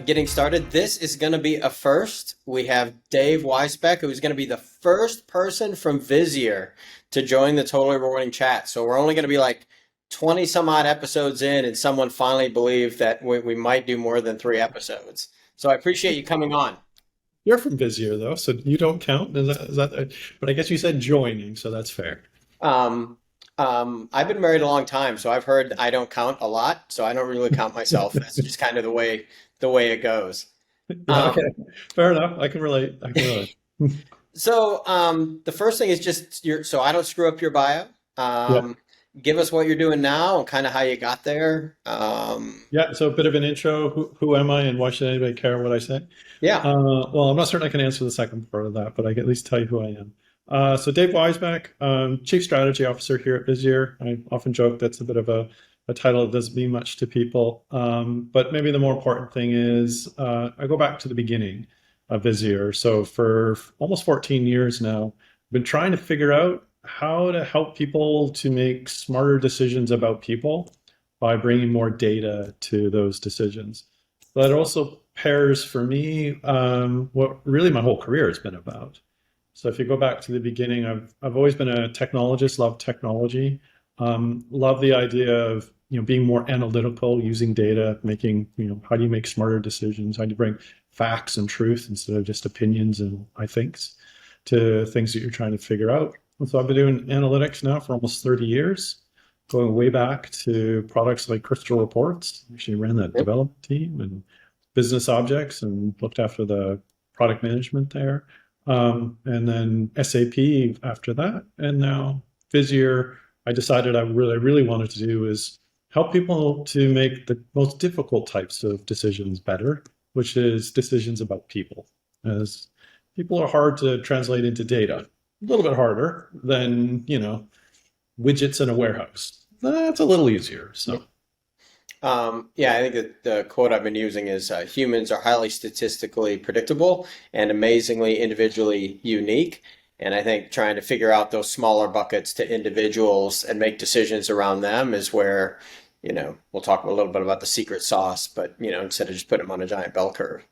getting started. This is going to be a first. We have Dave Weisbeck, who's going to be the first person from Visier to join the Totally Rewarding Chat. So we're only going to be like 20 some odd episodes in, and someone finally believed that we might do more than 3 episodes. So I appreciate you coming on. You're from Visier though, so you don't count. But I guess you said joining, so that's fair. Um, I've been married a long time, so I've heard I don't count a lot, so I don't really count myself. That's just kind of the way it goes. Yeah, okay. Um, Fair enough. I can relate. I can relate. the first thing is just so I don't screw up your bio. Yeah. Give us what you're doing now and kind of how you got there. Yeah. So a bit of an intro. Who am I and why should anybody care what I say? Yeah. Well, I'm not certain I can answer the second part of that, but I can at least tell you who I am. So Dave Weisbeck, Chief Strategy Officer here at Visier. I often joke that's a bit of a title that doesn't mean much to people. But maybe the more important thing is I go back to the beginning of Visier. So for almost 14 years now, I've been trying to figure out how to help people to make smarter decisions about people by bringing more data to those decisions. That also pairs for me what really my whole career has been about. So if you go back to the beginning, I've always been a technologist, love technology, love the idea of being more analytical, using data, making how do you make smarter decisions? How do you bring facts and truth instead of just opinions and I thinks to things that you're trying to figure out? And so I've been doing analytics now for almost 30 years, going way back to products like Crystal Reports. Actually ran that Yep. development team and business objects and looked after the product management there. And then SAP after that. And now Visier, I decided I really wanted to do is help people to make the most difficult types of decisions better, which is decisions about people. As people are hard to translate into data, a little bit harder than, widgets in a warehouse. That's a little easier. So Yeah, I think that the quote I've been using is humans are highly statistically predictable and amazingly individually unique. And I think trying to figure out those smaller buckets to individuals and make decisions around them is where, we'll talk a little bit about the secret sauce, but, instead of just putting them on a giant bell curve.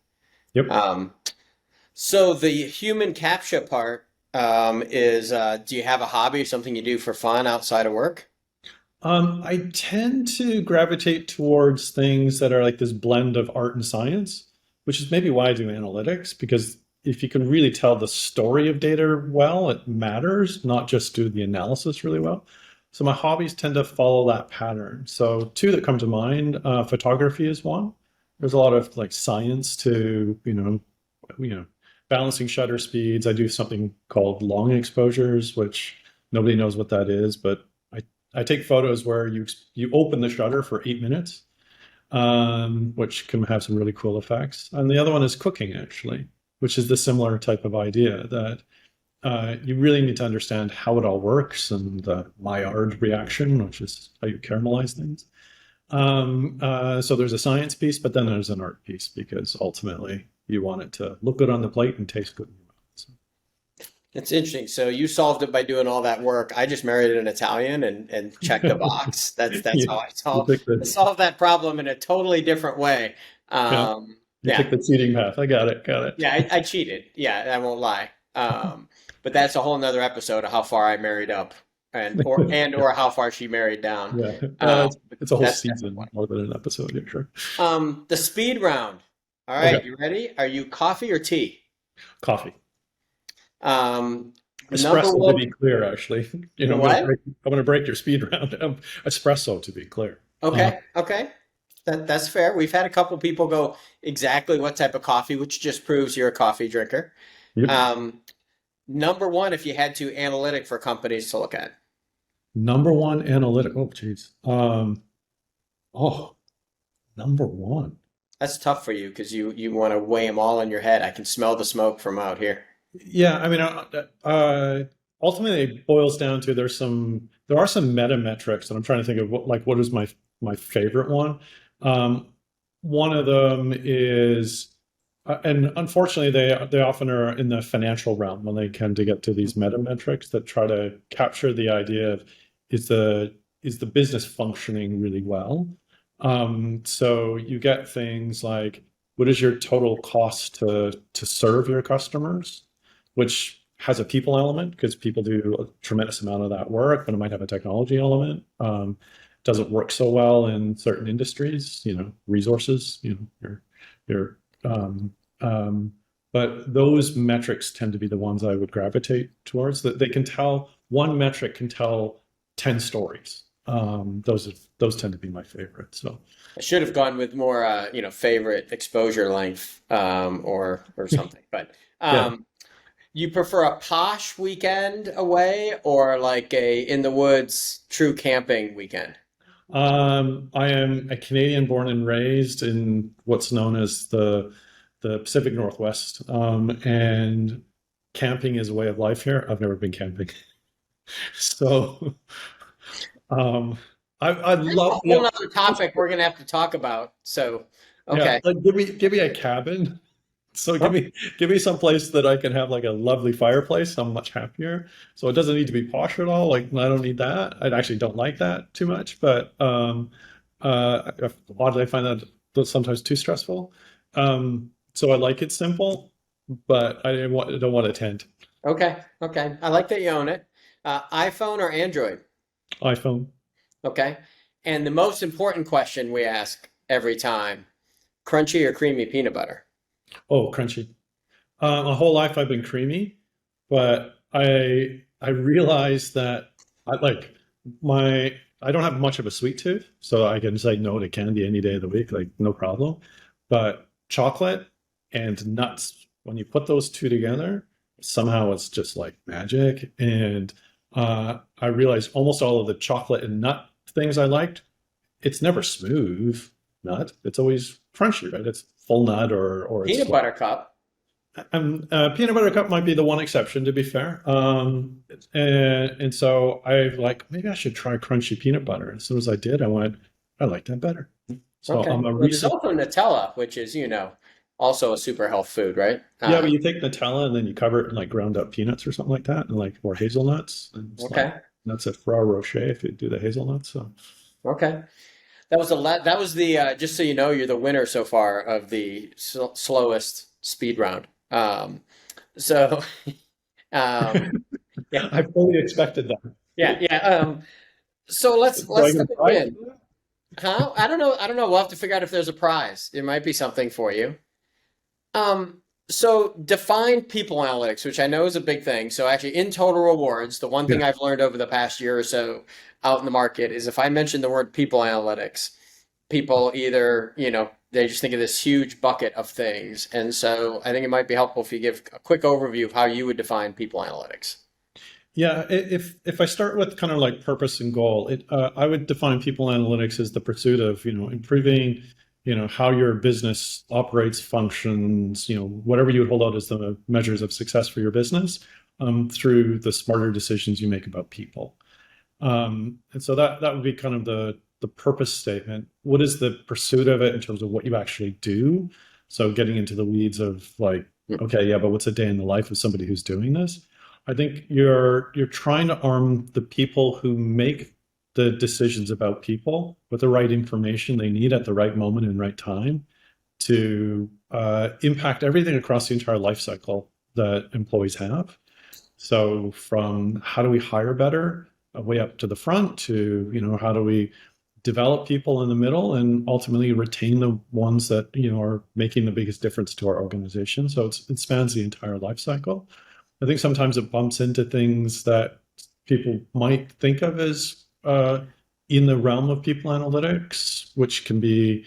yep. Um, so the human captcha part is, do you have a hobby, something you do for fun outside of work? I tend to gravitate towards things that are like this blend of art and science, which is maybe why I do analytics, because if you can really tell the story of data well, it matters, not just do the analysis really well. So my hobbies tend to follow that pattern. So two that come to mind, photography is one. There's a lot of like science to, you know, balancing shutter speeds. I do something called long exposures, which nobody knows what that is, but I take photos where you open the shutter for 8 minutes, which can have some really cool effects. And the other one is cooking, actually, which is the similar type of idea that you really need to understand how it all works and the Maillard reaction, which is how you caramelize things. So there's a science piece, but then there's an art piece because ultimately you want it to look good on the plate and taste good in your mouth. So, It's interesting. So you solved it by doing all that work. I just married an Italian and checked a box. That's how you, I you solve take the solve that problem in a totally different way. yeah, you Yeah, take the seating path. I got it. Got yeah, it. I cheated. Yeah, I won't lie. But that's a whole nother episode of how far I married up and or how far she married down. Yeah, But it's a whole that's definitely season one. more than an episode. Yeah, sure. The speed round. All right, Okay, you ready? Are you coffee or tea? coffee, Um, number espresso to one, be clear. Actually, what? I'm gonna break your speed round. Espresso to be clear. Uh, Okay, okay. That's fair. We've had a couple people go exactly what type of coffee, which just proves you're a coffee drinker. yep. Um, number one, if you had to analytic for companies to look at. Number one analytic. Oh, geez. Oh, number one. That's tough for you because you want to weigh them all in your head. I can smell the smoke from out here. Yeah, I mean, ultimately it boils down to there are some meta metrics, and I'm trying to think of what is my favorite one. Um, One of them is, and unfortunately they often are in the financial realm when they tend to get to these meta metrics that try to capture the idea of is the is the business functioning really well. So you get things like what is your total cost to serve your customers, which has a people element because people do a tremendous amount of that work, but it might have a technology element. Doesn't work so well in certain industries, resources, your but those metrics tend to be the ones I would gravitate towards. That they can tell one metric can tell 10 stories. Those tend to be my favorite. So I should have gone with more, favorite exposure length, or something. But yeah, you prefer a posh weekend away or like a in the woods true camping weekend? I am a Canadian born and raised in what's known as the Pacific Northwest, and camping is a way of life here. I've never been camping, so um, I That's a love whole nother topic we're gonna have to talk about. So, yeah, okay. like give me a cabin. So give me some place that I can have like a lovely fireplace. I'm much happier. So it doesn't need to be posh at all. Like I don't need that. I actually don't like that too much. But oddly, I find that sometimes too stressful. So I like it simple, but I don't want a tent. Okay. Okay. I like that you own it. iPhone or Android? iPhone. Okay. And the most important question we ask every time, crunchy or creamy peanut butter? Oh, crunchy. My whole life I've been creamy, but I realized that I like I don't have much of a sweet tooth, so I can say no to candy any day of the week, like no problem. But chocolate and nuts, when you put those two together, somehow it's just like magic. And I realized almost all of the chocolate and nut things I liked, it's never smooth nut. It's always crunchy, right? It's full nut or it's Peanut like butter cup. peanut butter cup might be the one exception, to be fair. And so I like maybe I should try crunchy peanut butter. As soon as I did, I went, I like that better. So Okay. I'm a Well, there's recent, also Nutella, which is, also a super health food, right? yeah. But you take Nutella and then you cover it in like ground up peanuts or something like that, and like or hazelnuts, and it's like Okay. that's a Ferrero Rocher if you do the hazelnuts. So Okay. That was the just so you know, you're the winner so far of the slowest speed round. So um, yeah, I fully expected that. yeah, yeah. So Do I let's get a dive prize in. for that? Huh? I don't know. I don't know. We'll have to figure out if there's a prize. There might be something for you. So define people analytics, which I know is a big thing. So actually, in total rewards, the one thing Yeah. I've learned over the past year or so out in the market is if I mention the word people analytics, people either, they just think of this huge bucket of things. And so I think it might be helpful if you give a quick overview of how you would define people analytics. Yeah, if I start with kind of like purpose and goal, I would define people analytics as the pursuit of improving how your business operates, functions, whatever you would hold out as the measures of success for your business, through the smarter decisions you make about people. And so that would be kind of the purpose statement. What is the pursuit of it in terms of what you actually do? So getting into the weeds of like, okay, yeah, but what's a day in the life of somebody who's doing this? I think you're trying to arm the people who make the decisions about people with the right information they need at the right moment and right time to impact everything across the entire life cycle that employees have. So from how do we hire better, way up to the front to, how do we develop people in the middle and ultimately retain the ones that, are making the biggest difference to our organization. So it spans the entire life cycle. I think sometimes it bumps into things that people might think of as in the realm of people analytics, which can be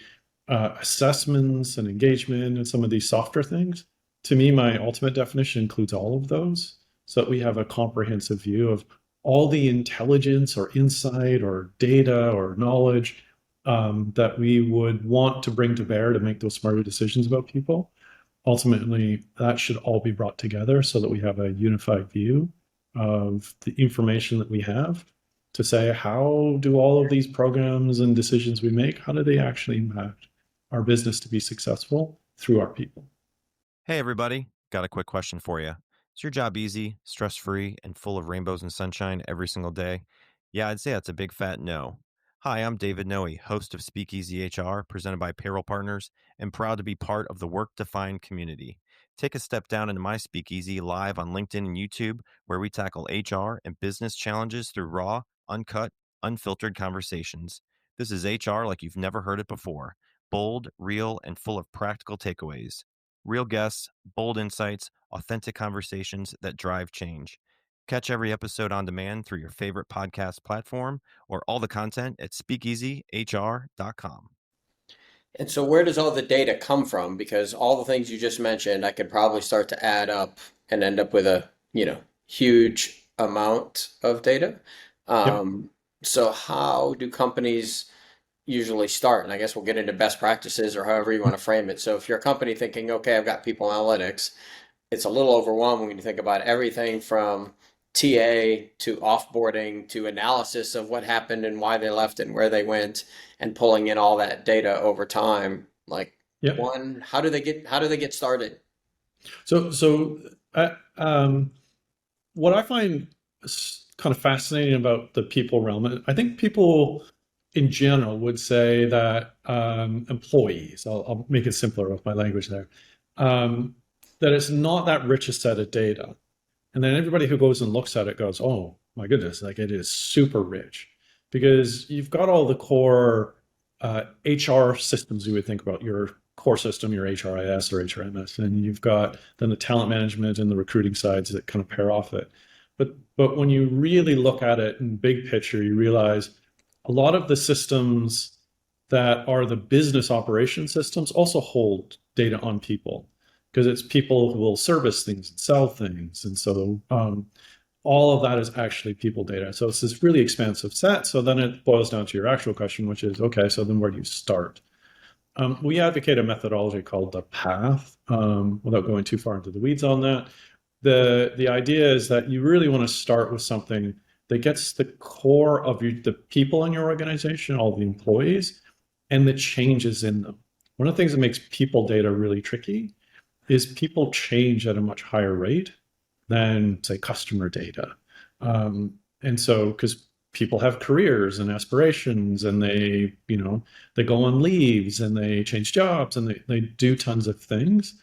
assessments and engagement and some of these softer things. To me, my ultimate definition includes all of those so that we have a comprehensive view of all the intelligence or insight or data or knowledge that we would want to bring to bear to make those smarter decisions about people. Ultimately, that should all be brought together so that we have a unified view of the information that we have to say, how do all of these programs and decisions we make, how do they actually impact our business to be successful through our people? Hey, everybody. Got a quick question for you. Is your job easy, stress free, and full of rainbows and sunshine every single day? Yeah, I'd say that's a big fat no. Hi, I'm David Noe, host of Speakeasy HR, presented by Payroll Partners, and proud to be part of the Work Defined community. Take a step down into my Speakeasy live on LinkedIn and YouTube, where we tackle HR and business challenges through raw, uncut, unfiltered conversations. This is HR like you've never heard it before: bold, real, and full of practical takeaways. Real guests, bold insights, authentic conversations that drive change. Catch every episode on demand through your favorite podcast platform or all the content at speakeasyhr.com. And so where does all the data come from? Because all the things you just mentioned, I could probably start to add up and end up with a, huge amount of data. Yep. So how do companies usually start? And I guess we'll get into best practices or however you want to frame it. So if you're a company thinking, okay, I've got people analytics, it's a little overwhelming when you think about everything from TA to offboarding to analysis of what happened and why they left and where they went and pulling in all that data over time. Like Yep. one, how do they get started? So what I find kind of fascinating about the people realm, I think people in general would say that employees, I'll make it simpler with my language there, that it's not that rich a set of data. And then everybody who goes and looks at it goes, oh my goodness, like it is super rich because you've got all the core HR systems you would think about, your core system, your HRIS or HRMS, and you've got then the talent management and the recruiting sides that kind of pair off it. But when you really look at it in big picture, you realize a lot of the systems that are the business operation systems also hold data on people because it's people who will service things and sell things. And so all of that is actually people data. So it's this really expansive set. So then it boils down to your actual question, which is, okay, so then where do you start? We advocate a methodology called the path. Without going too far into the weeds on that, the idea is that you really want to start with something that gets the core of the people in your organization, all the employees, and the changes in them. One of the things that makes people data really tricky is people change at a much higher rate than, say, customer data. And so, because people have careers and aspirations and they go on leaves and they change jobs and they do tons of things.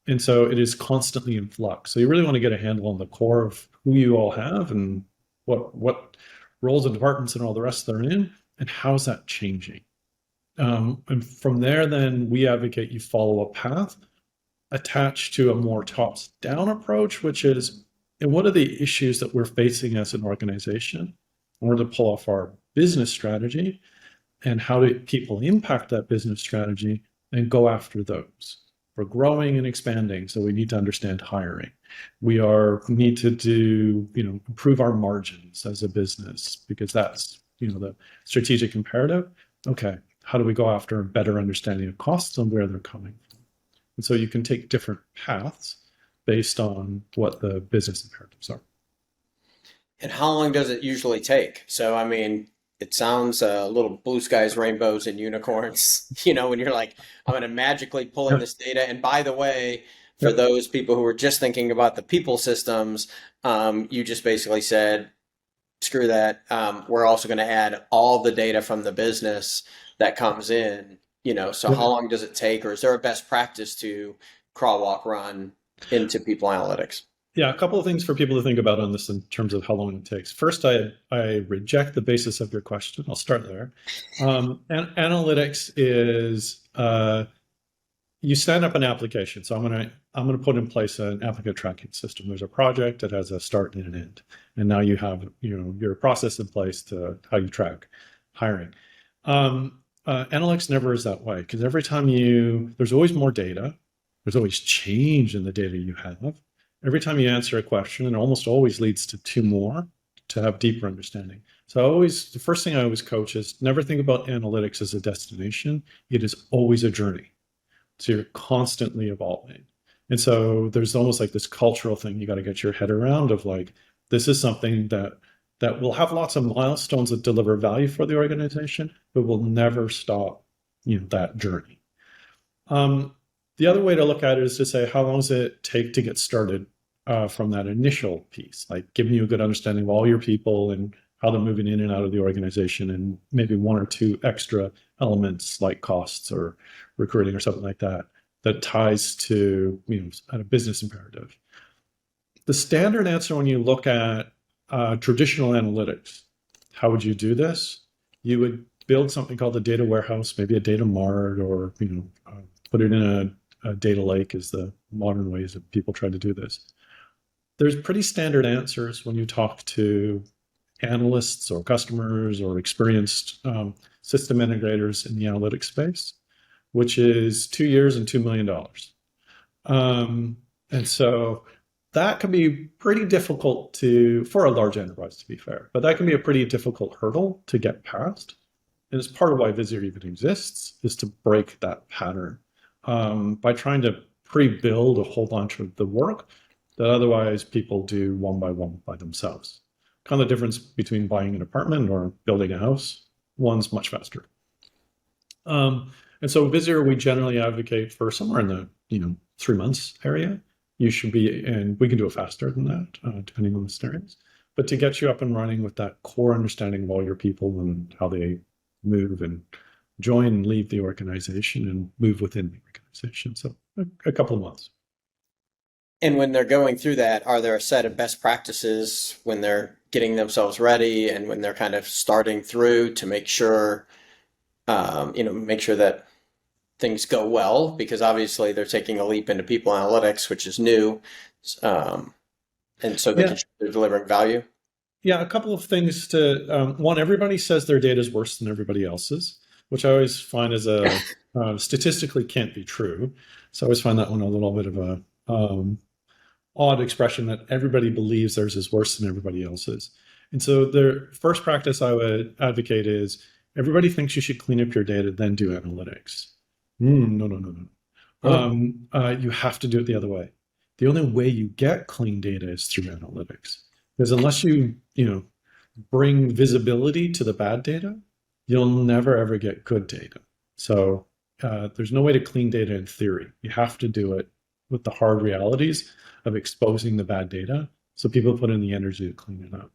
And so it is constantly in flux. So you really want to get a handle on the core of who you all have and what roles and departments and all the rest they're in, and how's that changing. And from there, then we advocate you follow a path attached to a more tops down approach, which is, and what are the issues that we're facing as an organization in order to pull off our business strategy, and how do people impact that business strategy and go after those. We're growing and expanding, so we need to understand hiring. Need to do, improve our margins as a business because that's, the strategic imperative. Okay, how do we go after a better understanding of costs and where they're coming from? And so you can take different paths based on what the business imperatives are. And how long does it usually take? So, I mean, it sounds a little blue skies, rainbows, and unicorns, when you're like, I'm going to magically pull in Yep. this data. And by the way, for Yep. those people who were just thinking about the people systems, you just basically said, screw that. We're also going to add all the data from the business that comes in, so how Yep. long does it take, or is there a best practice to crawl, walk, run into people analytics? Yeah, a couple of things for people to think about on this in terms of how long it takes. First, I reject the basis of your question. I'll start there. Analytics is you stand up an application. So I'm gonna put in place an applicant tracking system. There's a project that has a start and an end, and now you have your process in place to how you track hiring. Analytics never is that way because every time there's always more data. There's always change in the data you have. Every time you answer a question, it almost always leads to two more to have deeper understanding. So the first thing I always coach is never think about analytics as a destination. It is always a journey. So you're constantly evolving. And so there's almost like this cultural thing you got to get your head around of like, this is something that will have lots of milestones that deliver value for the organization, but will never stop, that journey. The other way to look at it is to say, how long does it take to get started from that initial piece, like giving you a good understanding of all your people and how they're moving in and out of the organization, and maybe one or two extra elements like costs or recruiting or something like that that ties to a business imperative. The standard answer when you look at traditional analytics, how would you do this? You would build something called a data warehouse, maybe a data mart, or put it in a data lake is the modern ways that people try to do this. There's pretty standard answers when you talk to analysts or customers or experienced system integrators in the analytics space, which is 2 years and $2 million. And so that can be pretty difficult for a large enterprise, to be fair, but that can be a pretty difficult hurdle to get past. And it's part of why Visier even exists, is to break that pattern by trying to pre-build a whole bunch of the work that otherwise people do one by themselves. Kind of the difference between buying an apartment or building a house. One's much faster. And so Visier, we generally advocate for somewhere in the 3 months area. You should be, and we can do it faster than that, depending on the scenarios. But to get you up and running with that core understanding of all your people and how they move and join and leave the organization and move within the organization. So a couple of months. And when they're going through that, are there a set of best practices when they're getting themselves ready and when they're kind of starting through to make sure, make sure that things go well? Because obviously they're taking a leap into people analytics, which is new. And so they're delivering value. Yeah, a couple of things to, one, everybody says their data is worse than everybody else's, which I always find is statistically can't be true. So I always find that one a little bit of a odd expression, that everybody believes theirs is worse than everybody else's. And so the first practice I would advocate is everybody thinks you should clean up your data, then do analytics. No. You have to do it the other way. The only way you get clean data is through analytics. Because unless you bring visibility to the bad data, you'll never ever get good data. So there's no way to clean data in theory. You have to do it with the hard realities of exposing the bad data, so people put in the energy to clean it up.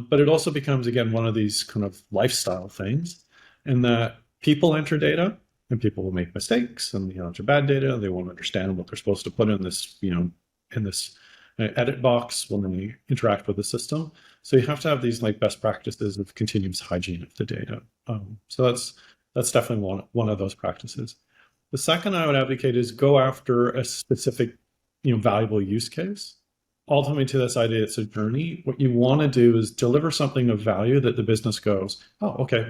But it also becomes, again, one of these kind of lifestyle things, in that people enter data and people will make mistakes and enter bad data. They won't understand what they're supposed to put in this, in this edit box when they interact with the system. So you have to have these like best practices of continuous hygiene of the data. So that's definitely one of those practices. The second I would advocate is go after a specific, valuable use case. Ultimately, to this idea, it's a journey. What you want to do is deliver something of value that the business goes, oh, okay,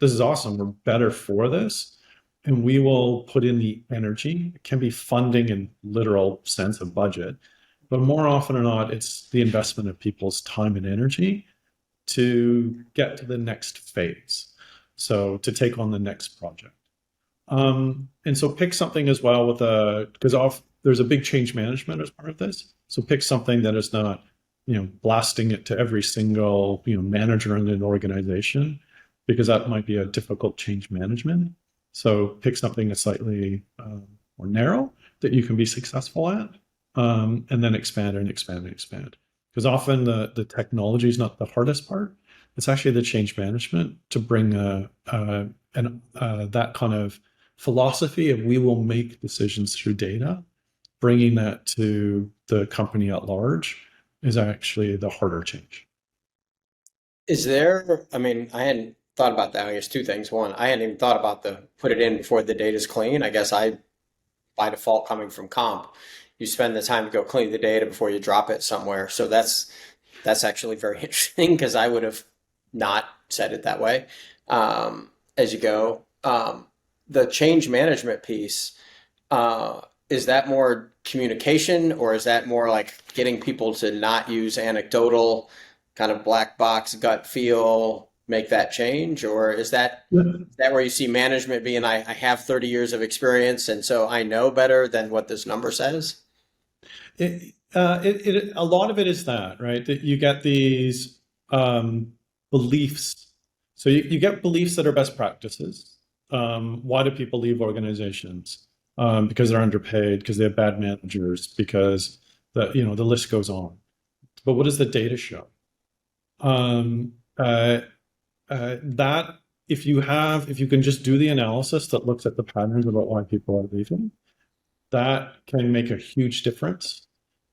this is awesome. We're better for this. And we will put in the energy. It can be funding in literal sense of budget, but more often than not, it's the investment of people's time and energy to get to the next phase. So to take on the next project. And so pick something as well because there's a big change management as part of this. So pick something that is not, blasting it to every single, manager in an organization, because that might be a difficult change management. So pick something that's slightly more narrow that you can be successful at, and then expand and expand and expand. Because often the technology is not the hardest part. It's actually the change management to bring that kind of philosophy of we will make decisions through data. Bringing that to the company at large is actually the harder change. Is there, I hadn't thought about that. I guess two things. One, I hadn't even thought about put it in before the data's clean. I guess by default, coming from comp, you spend the time to go clean the data before you drop it somewhere. So that's actually very interesting, because I would have not said it that way. As you go, the change management piece, is that more communication, or is that more like getting people to not use anecdotal kind of black box gut feel, make that change? Or is that where you see management being, I have 30 years of experience, and so I know better than what this number says? A lot of it is that, right? That you get these beliefs. So you get beliefs that are best practices. Why do people leave organizations? Because they're underpaid, because they have bad managers, because the list goes on. But what does the data show? uh, that if you can just do the analysis that looks at the patterns about why people are leaving, that can make a huge difference.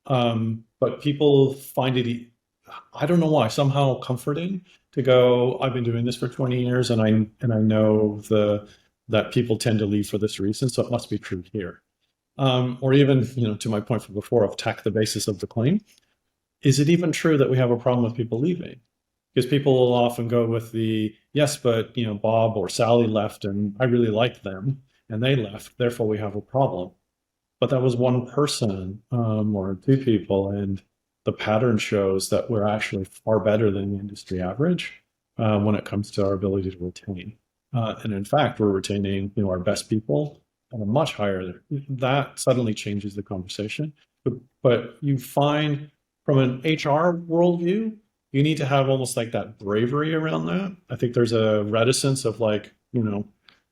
But people find it, I don't know why, somehow comforting to go, I've been doing this for 20 years and I know that people tend to leave for this reason, so it must be true here. Or even, to my point from before of attack the basis of the claim. Is it even true that we have a problem with people leaving? Because people will often go with the, yes, but Bob or Sally left and I really liked them and they left, therefore we have a problem. But that was one person or two people, and the pattern shows that we're actually far better than the industry average when it comes to our ability to retain. And in fact, we're retaining our best people at a much higher. That suddenly changes the conversation. But you find from an HR worldview, you need to have almost like that bravery around that. I think there's a reticence of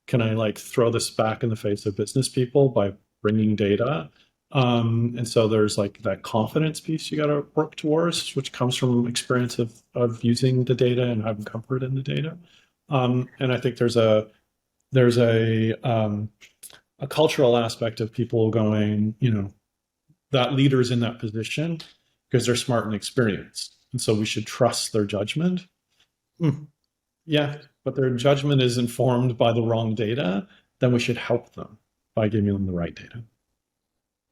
can I throw this back in the face of business people by bringing data. And so there's that confidence piece you got to work towards, which comes from experience of using the data and having comfort in the data. And I think there's a cultural aspect of people going, that leader's in that position because they're smart and experienced. And so we should trust their judgment. Yeah, but their judgment is informed by the wrong data, then we should help them by giving them the right data.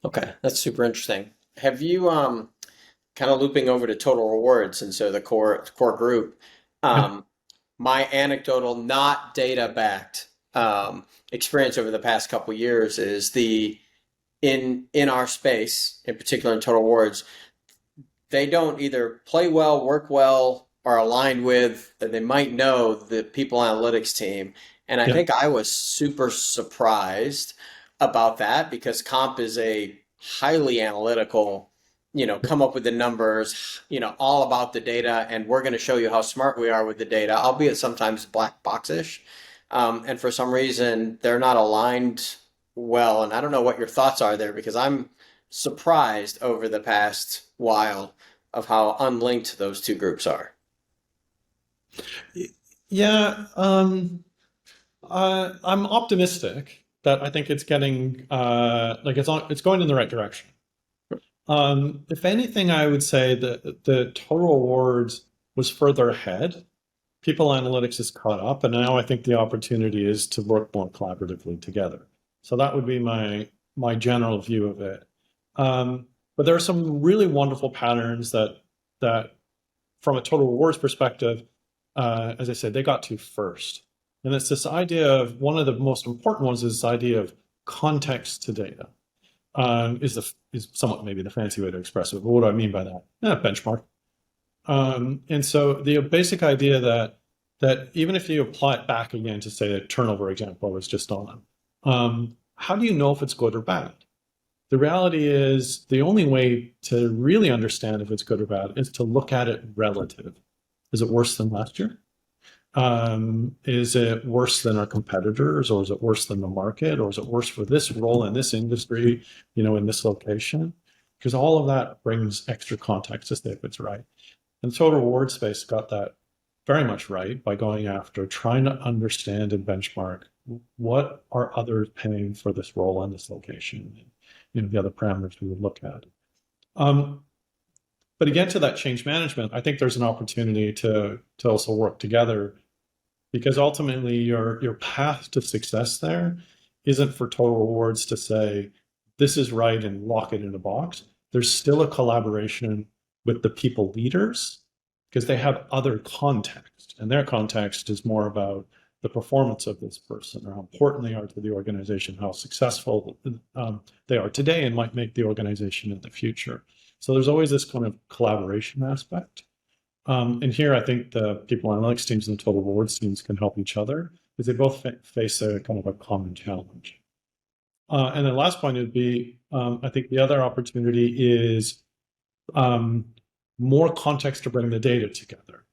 Okay, that's super interesting. Have you kind of looping over to total rewards, and so the core group, my anecdotal, not data backed experience over the past couple years is in our space, in particular in total rewards, they don't either play well, work well, or aligned with, they might know the people analytics team. And I think I was super surprised about that because comp is a highly analytical, come up with the numbers, all about the data, and we're going to show you how smart we are with the data, albeit sometimes black boxish. And for some reason, they're not aligned well. And I don't know what your thoughts are there because I'm surprised over the past while of how unlinked those two groups are. Yeah, I'm optimistic that I think it's getting it's going in the right direction. If anything, I would say that the total rewards was further ahead. People analytics is caught up, and now I think the opportunity is to work more collaboratively together. So that would be my general view of it. But there are some really wonderful patterns that from a total rewards perspective, as I said, they got to first. And it's this idea of one of the most important ones is this idea of context to data. Is somewhat maybe the fancy way to express it. But what do I mean by that? Benchmark. And so the basic idea that even if you apply it back again to say the turnover example I was just on, how do you know if it's good or bad? The reality is the only way to really understand if it's good or bad is to look at it relative. Is it worse than last year? Is it worse than our competitors, or is it worse than the market, or is it worse for this role in this industry, in this location? Because all of that brings extra context to say if it's right. And total reward space got that very much right by going after trying to understand and benchmark what are others paying for this role in this location, and the other parameters we would look at. But again, to that change management, I think there's an opportunity to also work together, because ultimately your path to success there isn't for total rewards to say this is right and lock it in a box. There's still a collaboration with the people leaders because they have other context, and their context is more about the performance of this person, or how important they are to the organization, how successful they are today and might make the organization in the future. So there's always this kind of collaboration aspect. And here, I think the people analytics teams and the total rewards teams can help each other because they both face a kind of a common challenge. And the last point would be, I think the other opportunity is more context to bring the data together.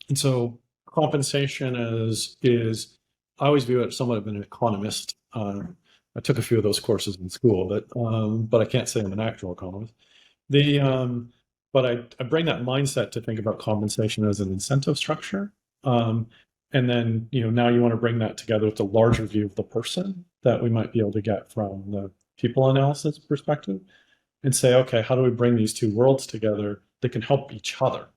And so compensation is I always view it somewhat of an economist. I took a few of those courses in school, but I can't say I'm an actual economist. but I bring that mindset to think about compensation as an incentive structure. And then, now you want to bring that together with the larger view of the person that we might be able to get from the people analysis perspective and say, okay, how do we bring these two worlds together that can help each other?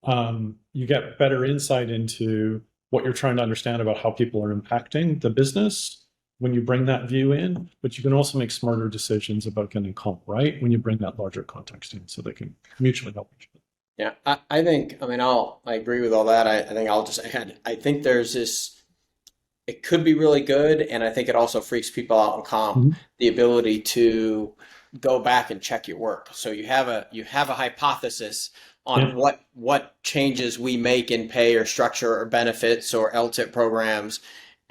You get better insight into what you're trying to understand about how people are impacting the business when you bring that view in, but you can also make smarter decisions about getting comp right when you bring that larger context in so they can mutually help each other. Yeah, I think, I mean, I agree with all that. I think I'll just add, I think there's this, it could be really good, and I think it also freaks people out in comp, Mm-hmm. the ability to go back and check your work. So you have a hypothesis on Yeah. what changes we make in pay or structure or benefits or LTIP programs,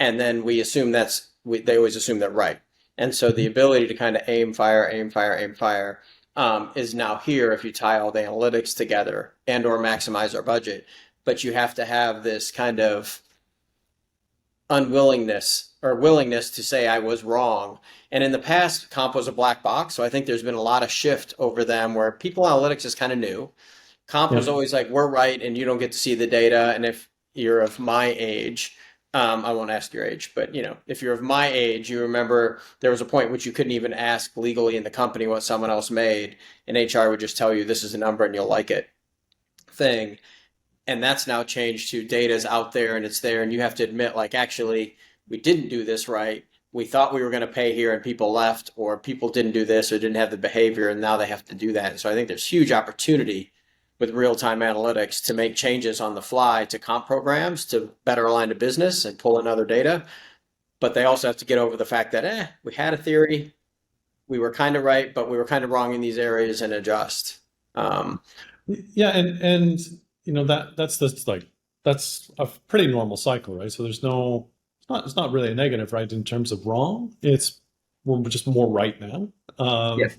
and then they always assume they're right. And so the ability to kind of aim, fire, aim, fire, aim, fire is now here if you tie all the analytics together and or maximize our budget. But you have to have this kind of unwillingness or willingness to say I was wrong. And in the past, comp was a black box. So I think there's been a lot of shift over them where people analytics is kind of new. Comp Yeah. was always like, we're right, and you don't get to see the data. And if you're of my age, I won't ask your age, but if you're of my age, you remember there was a point which you couldn't even ask legally in the company what someone else made, and HR would just tell you this is a number and you'll like it thing. And that's now changed to data's out there and it's there, and you have to admit, like, actually, we didn't do this right. We thought we were going to pay here and people left, or people didn't do this or didn't have the behavior, and now they have to do that. And so I think there's huge opportunity with real-time analytics to make changes on the fly to comp programs to better align to business and pull in other data. But they also have to get over the fact that we had a theory, we were kind of right, but we were kind of wrong in these areas, and adjust. Yeah, and that's a pretty normal cycle, right? So it's not really a negative, right? In terms of wrong, we're just more right now. Yeah.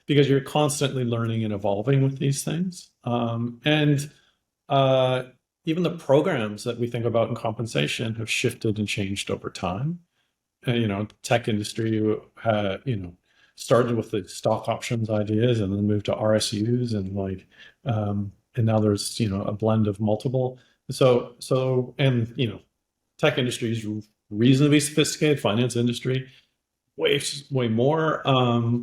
Because you're constantly learning and evolving with these things. And even the programs that we think about in compensation have shifted and changed over time. Tech industry started with the stock options ideas and then moved to RSUs and now there's a blend of multiple. And tech industry is reasonably sophisticated, finance industry way more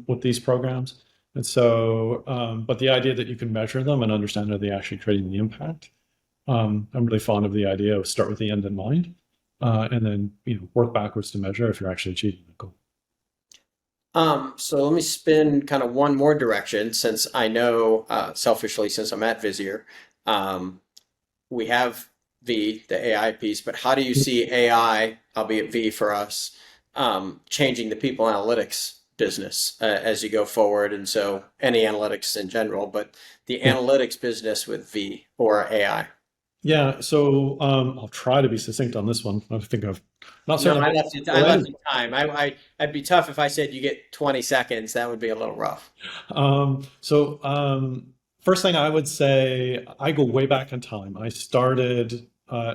with these programs. And so, but the idea that you can measure them and understand are they actually creating the impact. I'm really fond of the idea of start with the end in mind, and then work backwards to measure if you're actually achieving the goal. So let me spin kind of one more direction, since I know, selfishly, since I'm at Visier, we have V, the AI piece, but how do you see AI, albeit V for us, changing the people analytics business as you go forward? And so any analytics in general, but the analytics business with V or AI. Yeah, so I'll try to be succinct on this one. I think I've not No, certain. I left you time. I'd be tough if I said you get 20 seconds. That would be a little rough. First thing I would say, I go way back in time. I started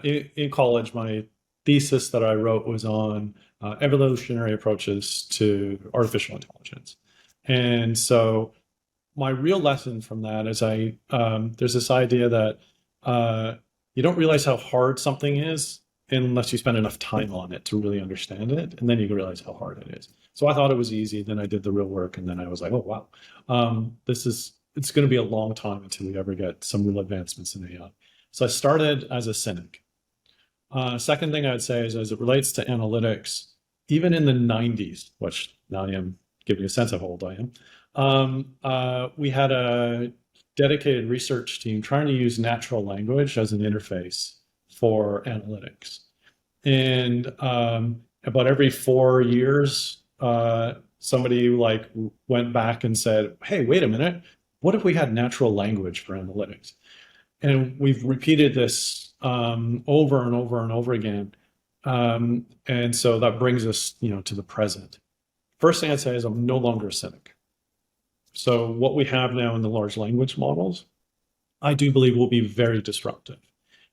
in college. My thesis that I wrote was on evolutionary approaches to artificial intelligence. And so my real lesson from that is there's this idea that you don't realize how hard something is unless you spend enough time on it to really understand it. And then you realize how hard it is. So I thought it was easy. Then I did the real work. And then I was like, oh, wow, it's going to be a long time until we ever get some real advancements in AI. So I started as a cynic. Second thing I'd say is, as it relates to analytics, even in the 90s, which now I am giving a sense of how old I am, we had a dedicated research team trying to use natural language as an interface for analytics. And about every 4 years, somebody went back and said, hey, wait a minute, what if we had natural language for analytics? And we've repeated this over and over and over again. And so that brings us, to the present. First thing I'd say is I'm no longer a cynic. So what we have now in the large language models, I do believe will be very disruptive.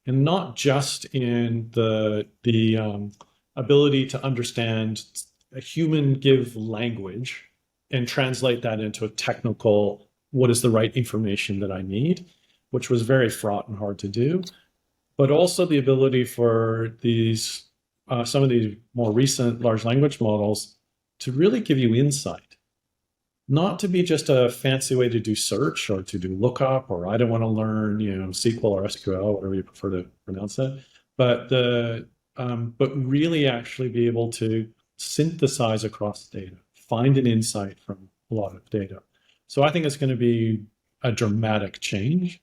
And not just in the ability to understand a human give language and translate that into a technical what is the right information that I need, which was very fraught and hard to do. But also the ability for these some of these more recent large language models to really give you insight, not to be just a fancy way to do search or to do lookup, or I don't want to learn, SQL or SQL, whatever you prefer to pronounce it, but but really actually be able to synthesize across data, find an insight from a lot of data. So I think it's going to be a dramatic change.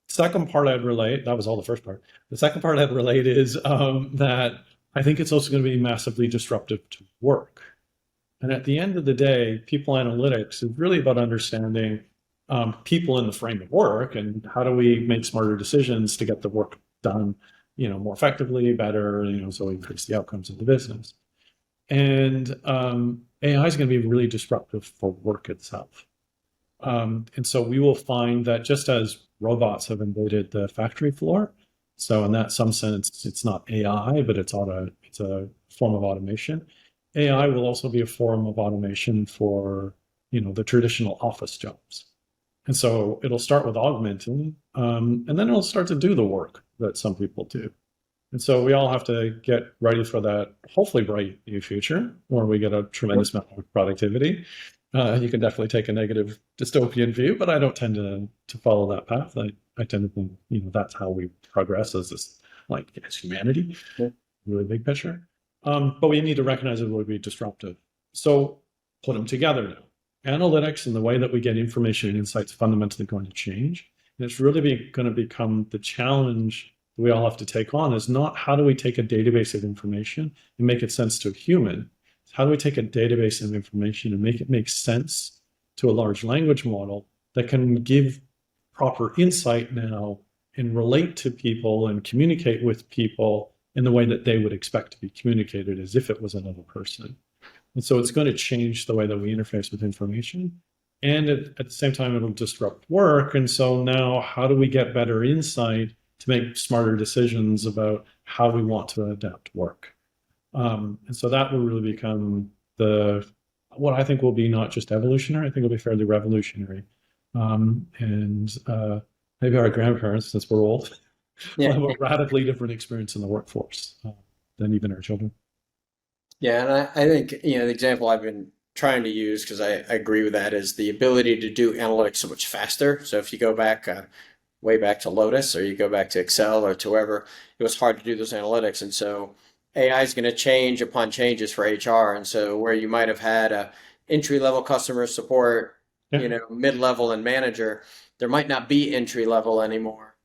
Second part I'd relate, that was all the first part. The second part I'd relate is that I think it's also going to be massively disruptive to work. And at the end of the day, people analytics is really about understanding people in the frame of work and how do we make smarter decisions to get the work done, more effectively, better, so increase the outcomes of the business. And AI is going to be really disruptive for work itself. And so we will find that just as robots have invaded the factory floor, so in that some sense, it's not AI, but it's a form of automation. AI will also be a form of automation for, the traditional office jobs. And so it'll start with augmenting, and then it'll start to do the work that some people do. And so we all have to get ready for that, hopefully bright new future where we get a tremendous amount of productivity. You can definitely take a negative dystopian view, but I don't tend to follow that path. I tend to think, that's how we progress as humanity, really big picture. But we need to recognize it will be disruptive. So put them together now. Analytics and the way that we get information and insights fundamentally going to change. And it's really going to become the challenge we all have to take on is not how do we take a database of information and make it sense to a human. How do we take a database of information and make it make sense to a large language model that can give proper insight now and relate to people and communicate with people in the way that they would expect to be communicated as if it was another person. And so it's going to change the way that we interface with information. And at the same time, it'll disrupt work. And so now how do we get better insight to make smarter decisions about how we want to adapt work? And so that will really become what I think will be not just evolutionary, I think it'll be fairly revolutionary. And maybe our grandparents, since we're old, will have a radically different experience in the workforce than even our children. Yeah, and I think, the example I've been trying to use, because I agree with that, is the ability to do analytics so much faster. So if you go back, way back to Lotus, or you go back to Excel or to whoever, it was hard to do those analytics. And so AI is going to change upon changes for HR. And so where you might have had a entry-level customer support, mid-level and manager, there might not be entry-level anymore.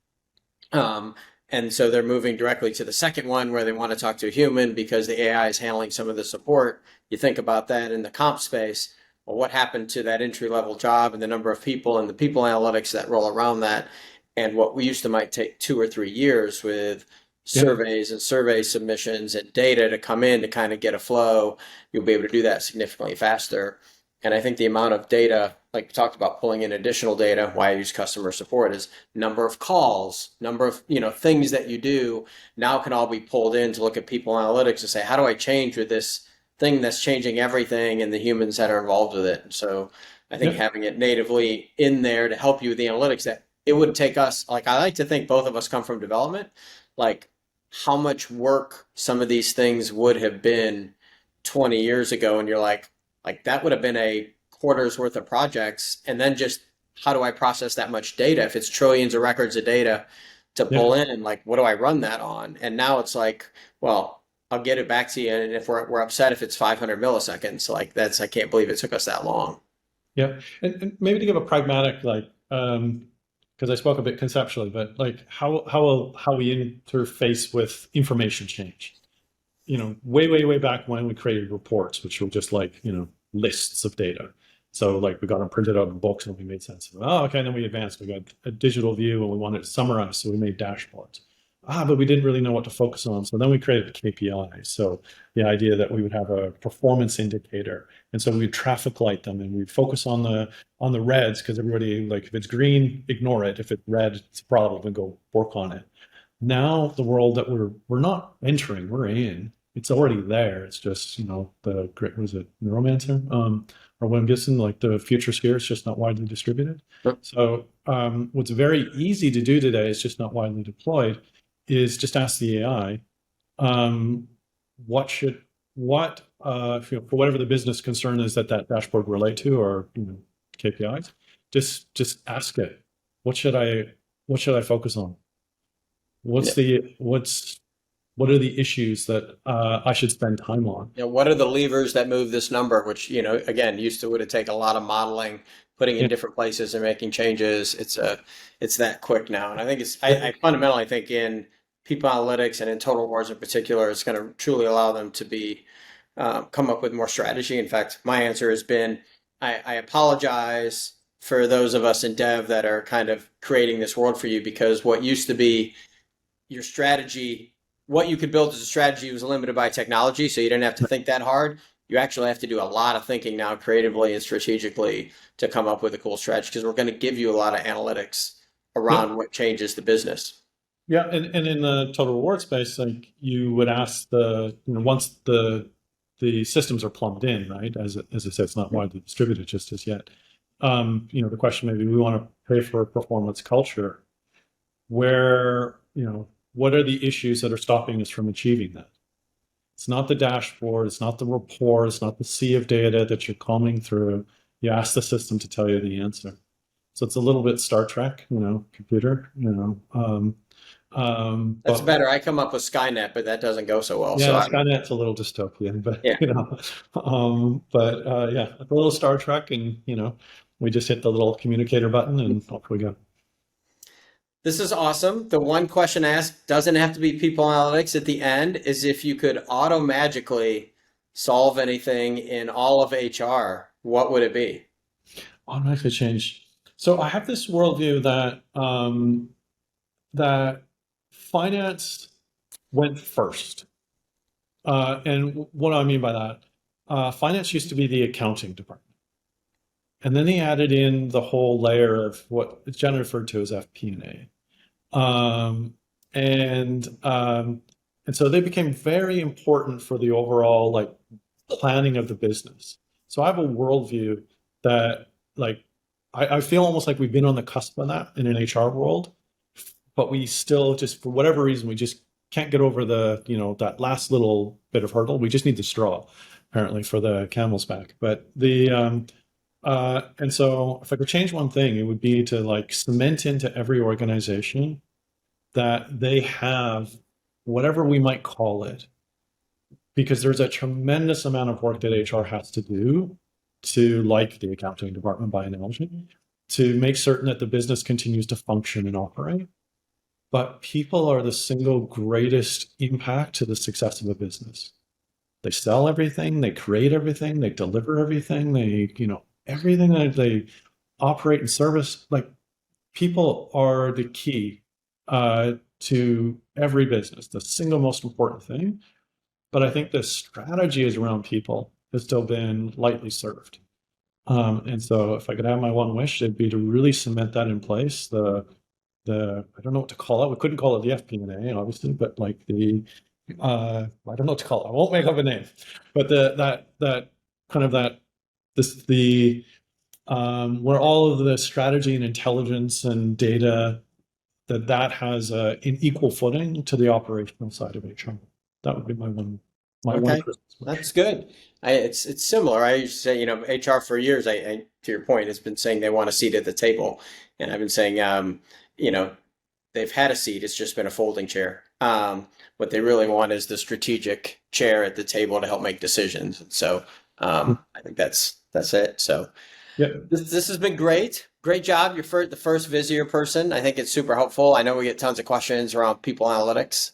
And so they're moving directly to the second one where they want to talk to a human because the AI is handling some of the support. You think about that in the comp space. Well, what happened to that entry-level job and the number of people and the people analytics that roll around that? And what we used to might take 2 or 3 years with surveys and survey submissions and data to come in to kind of get a flow, you'll be able to do that significantly faster. And I think the amount of data, like we talked about pulling in additional data, why I use customer support is number of calls, number of, things that you do now can all be pulled in to look at people analytics and say, how do I change with this thing that's changing everything and the humans that are involved with it? So I think having it natively in there to help you with the analytics, that it would take us, I like to think both of us come from development, how much work some of these things would have been 20 years ago. And you're like that would have been a quarter's worth of projects. And then just how do I process that much data? If it's trillions of records of data to pull in, what do I run that on? And now it's well, I'll get it back to you. And if we're upset, if it's 500 milliseconds, I can't believe it took us that long. Yeah. And maybe to give a pragmatic, because I spoke a bit conceptually, but how we interface with information change. Way back when we created reports, which were just lists of data. So we got them printed out in books and we made sense of it. Oh, okay. And then we advanced. We got a digital view and we wanted to summarize. So we made dashboards. But we didn't really know what to focus on. So then we created KPIs. So the idea that we would have a performance indicator. And so we'd traffic light them and we'd focus on the reds because everybody, if it's green, ignore it. If it's red, it's a problem and go work on it. Now the world that we're not entering, we're in, It's already there. It's just, the great, was it Neuromancer? Or William Gibson, like the future sphere is just not widely distributed. Yep. So what's very easy to do today is just not widely deployed, is just ask the AI, um, for whatever the business concern is that dashboard relate to, or KPIs, just ask it, what should I focus on? Yeah. What are the issues that I should spend time on? What are the levers that move this number, which, again, used to would take a lot of modeling, putting in Yeah. different places and making changes. It's that quick now. And I think I Yeah. fundamentally think in people analytics and in total wars in particular, it's going to truly allow them to come up with more strategy. In fact, my answer has been, I apologize for those of us in dev that are kind of creating this world for you, because what used to be your strategy, what you could build as a strategy was limited by technology, so you didn't have to think that hard. You actually have to do a lot of thinking now, creatively and strategically, to come up with a cool strategy, because we're going to give you a lot of analytics Yeah. around what changes the business. Yeah, and in the total reward space, like you would ask once the systems are plumbed in, right? As I said, it's not widely distributed just as yet. The question, maybe we want to pay for a performance culture where, what are the issues that are stopping us from achieving that? It's not the dashboard, it's not the report, it's not the sea of data that you're combing through. You ask the system to tell you the answer. So it's a little bit Star Trek, computer, That's but better. I come up with Skynet, but that doesn't go so well. So yeah, Skynet's a little dystopian, but yeah. yeah, a little Star Trek, and we just hit the little communicator button and off we go. This is awesome. The one question asked doesn't have to be people analytics at the end, is if you could auto magically solve anything in all of HR, what would it be? Automatically change. So I have this worldview that finance went first. And what do I mean by that? Finance used to be the accounting department. And then they added in the whole layer of what is generally referred to as FP&A. And so they became very important for the overall like planning of the business. So I have a worldview that like I feel almost like we've been on the cusp of that in an HR world, but we still just, for whatever reason, we just can't get over that last little bit of hurdle. We just need the straw, apparently, for the camel's back. But and so if I could change one thing, it would be to like cement into every organization that they have whatever we might call it, because there's a tremendous amount of work that HR has to do to, like the accounting department by analogy, to make certain that the business continues to function and operate. But people are the single greatest impact to the success of a business. They sell everything, they create everything, they deliver everything, everything that they operate and service. Like, people are the key to every business, the single most important thing. But I think the strategy is around people has still been lightly served. And so if I could have my one wish, it'd be to really cement that in place. I don't know what to call it. We couldn't call it the FP&A, obviously, but like I don't know what to call it. I won't make up a name, but that kind of where all of the strategy and intelligence and data that has an equal footing to the operational side of HR. That would be my one Okay, Christmas wish. that's good. It's similar. I used to say, HR for years, to your point, has been saying they want a seat at the table, and I've been saying, you know, they've had a seat. It's just been a folding chair. What they really want is the strategic chair at the table to help make decisions. And so, I think that's it. So Yeah. this has been great. Great job. You're the first Visier person. I think it's super helpful. I know we get tons of questions around people analytics.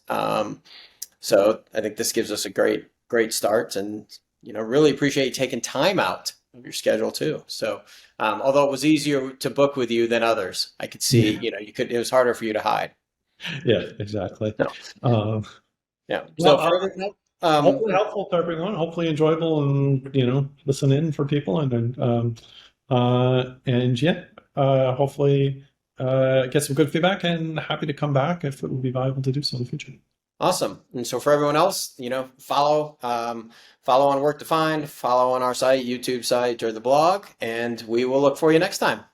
So I think this gives us a great start, and really appreciate you taking time out of your schedule too. So although it was easier to book with you than others, I could see it was harder for you to hide. Yeah, exactly. No, yeah. So Well, for everyone, hopefully helpful to everyone. Hopefully enjoyable, and listen in for people, and yeah, hopefully get some good feedback. And happy to come back if it would be viable to do so in the future. Awesome. And so for everyone else, follow follow on Work Defined, follow on our site, YouTube site, or the blog, and we will look for you next time.